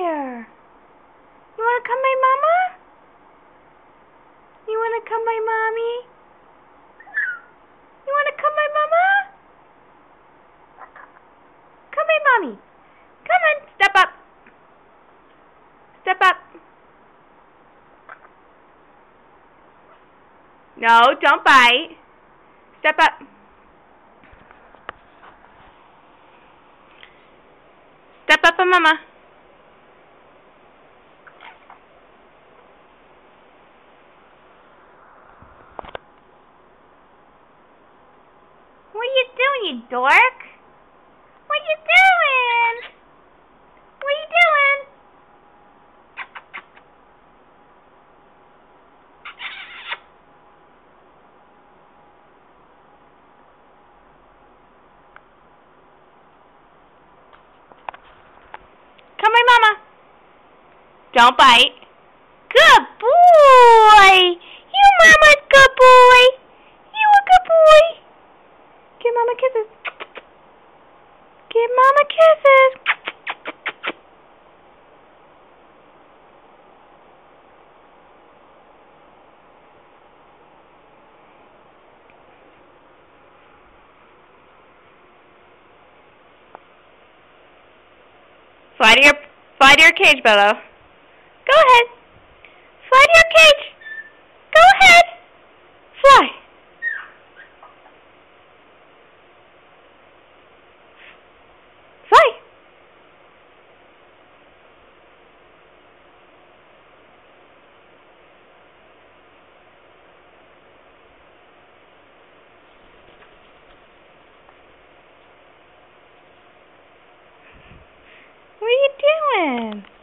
there? You want to come my mama? You want to come my mommy? You want to come my mama? Come my mommy. Come on, step up. Step up. No, don't bite. Step up. Step up on mama. What are you doing, you dork? What are you doing? What are you doing? Come my mama. Don't bite. Good boy. You mama's good boy. You a good boy. Give mama kisses. Give mama kisses. Fly to your cage, Bello. Go ahead. Fly to your cage. Go ahead. Fly. Fly. What are you doing?